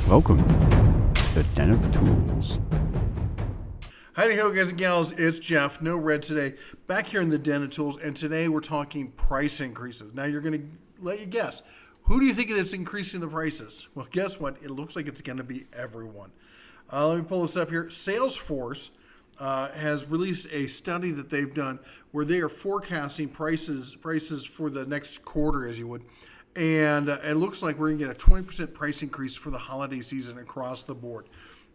Welcome to the Den of Tools. Howdy ho, guys and gals, it's Jeff, no red today, back here in the Den of Tools, and today we're talking price increases. Now you're going to let you guess, who do you think is increasing the prices? Well, guess what? It looks like it's going to be everyone. Let me pull this up here. Salesforce has released a study that they've done where they are forecasting prices for the next quarter, as you would. And it looks like we're going to get a 20% price increase for the holiday season across the board.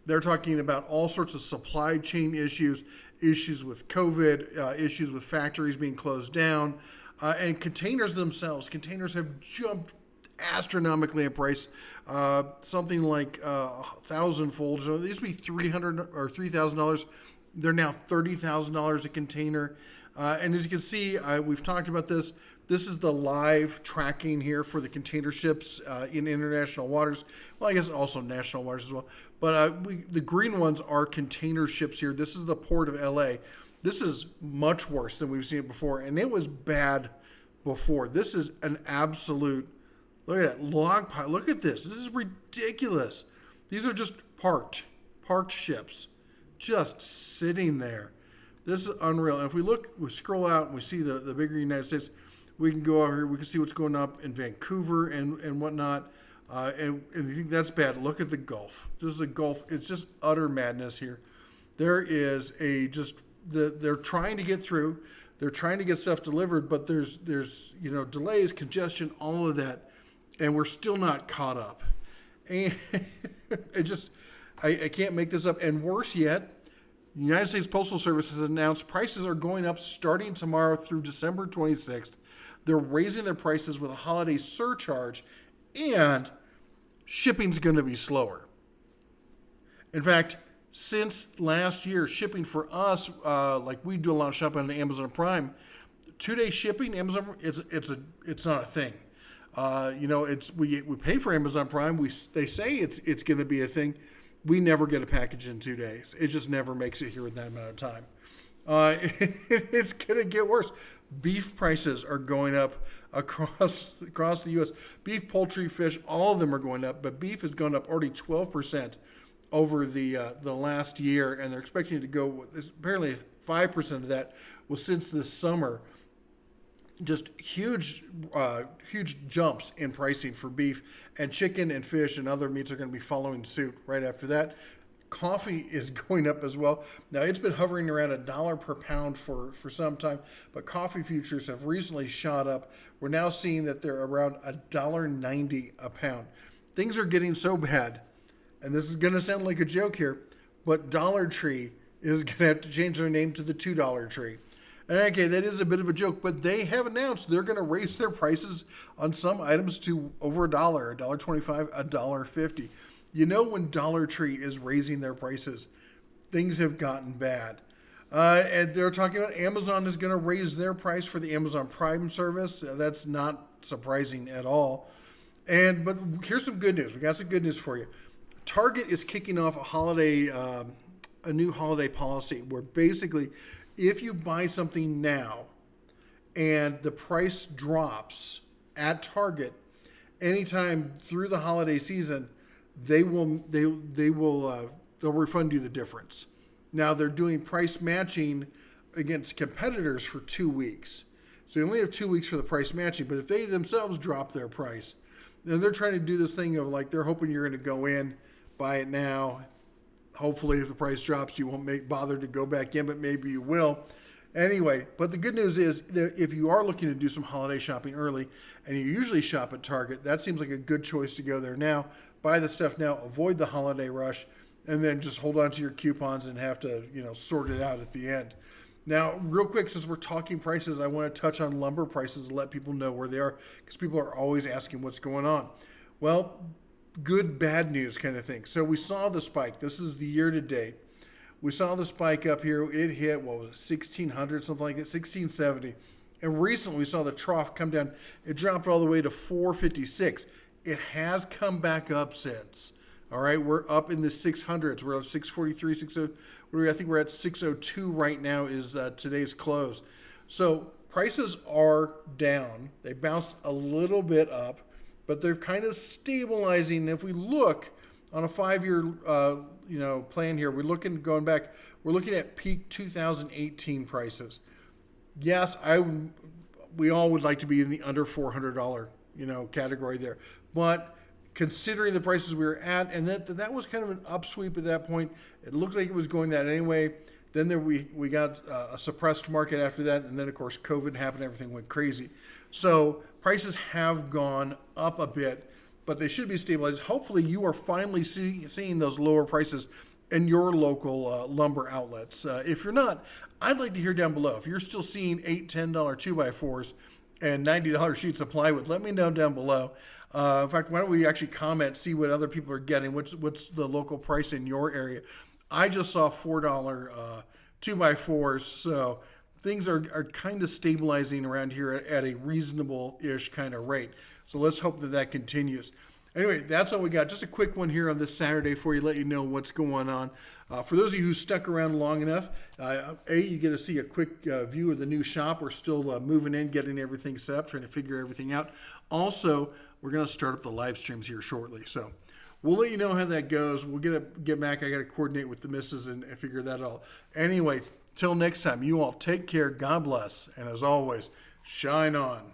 They're talking about all sorts of supply chain issues with COVID, issues with factories being closed down, and containers themselves. Containers have jumped astronomically in price, something like 1,000-fold. So these used to be $300 or $3,000. They're now $30,000 a container. And as you can see, we've talked about this. This is the live tracking here for the container ships in international waters. Well, I guess also national waters as well. But the green ones are container ships here. This is the port of LA. This is much worse than we've seen it before. And it was bad before. This is an absolute, look at that log pile. Look at this. This is ridiculous. These are just parked ships just sitting there. This is unreal. And if we scroll out and we see the bigger United States, we can go over here. We can see what's going up in Vancouver and whatnot. And I think that's bad. Look at the Gulf. Just the Gulf. It's just utter madness here. There is they're trying to get through. They're trying to get stuff delivered, but there's delays, congestion, all of that, and we're still not caught up. And I can't make this up. And worse yet, the United States Postal Service has announced prices are going up starting tomorrow through December 26th. They're raising their prices with a holiday surcharge, and shipping's going to be slower. In fact, since last year, shipping for us, like we do a lot of shopping on Amazon Prime, 2-day shipping, Amazon, it's not a thing. We pay for Amazon Prime. They say it's going to be a thing. We never get a package in 2 days. It just never makes it here in that amount of time. It's going to get worse. Beef prices are going up across the U.S. Beef, poultry, fish, all of them are going up. But beef has gone up already 12% over the last year, and they're expecting it to go. Apparently, 5% of that was since this summer. Just huge jumps in pricing for beef, and chicken and fish and other meats are going to be following suit right after that. Coffee is going up as well. Now, it's been hovering around $1 per pound for some time, but coffee futures have recently shot up. We're now seeing that they're around $1.90 a pound. Things are getting so bad, and this is going to sound like a joke here, but Dollar Tree is going to have to change their name to the $2 Tree. And okay, that is a bit of a joke, but they have announced they're going to raise their prices on some items to over $1, $1.25, $1.50. You know, when Dollar Tree is raising their prices, things have gotten bad. And they're talking about Amazon is going to raise their price for the Amazon Prime service. That's not surprising at all. But here's some good news. We got some good news for you. Target is kicking off a new holiday policy where basically, if you buy something now and the price drops at Target anytime through the holiday season, they'll refund you the difference. Now they're doing price matching against competitors for 2 weeks. So you only have 2 weeks for the price matching, but if they themselves drop their price, then they're trying to do this thing of like they're hoping you're going to go in, buy it now. Hopefully if the price drops, you won't bother to go back in, but maybe you will. Anyway, but the good news is that if you are looking to do some holiday shopping early and you usually shop at Target, that seems like a good choice to go there now. Buy the stuff now, avoid the holiday rush, and then just hold on to your coupons and have to, sort it out at the end. Now, real quick, since we're talking prices, I want to touch on lumber prices and let people know where they are because people are always asking what's going on. Well, good, bad news kind of thing. So we saw the spike. This is the year to date. We saw the spike up here. It hit, 1,600, something like that, 1,670. And recently we saw the trough come down. It dropped all the way to 456. It has come back up since. All right, we're up in the 600s. We're at 643, 60. I think we're at 602 right now is today's close. So prices are down. They bounced a little bit up, but they're kind of stabilizing. If we look on a 5-year, plan here. Going back. We're looking at peak 2018 prices. Yes, we all would like to be in the under $400, category there. But considering the prices we were at, and that was kind of an upsweep at that point, it looked like it was going that anyway. Then we got a suppressed market after that, and then of course COVID happened, everything went crazy. So prices have gone up a bit, but they should be stabilized. Hopefully you are finally seeing those lower prices in your local lumber outlets. If you're not, I'd like to hear down below. If you're still seeing $8, $10 2x4s and $90 sheets of plywood, let me know down below. In fact, why don't we actually comment, see what other people are getting, what's the local price in your area. I just saw $4 2x4s, so things are kind of stabilizing around here at a reasonable-ish kind of rate. So let's hope that continues. Anyway, that's all we got. Just a quick one here on this Saturday for you, let you know what's going on. For those of you who stuck around long enough, you get to see a quick view of the new shop. We're still moving in, getting everything set up, trying to figure everything out. Also, we're going to start up the live streams here shortly. So we'll let you know how that goes. We'll get back. I got to coordinate with the missus and figure that out. Anyway, till next time, you all take care. God bless. And as always, shine on.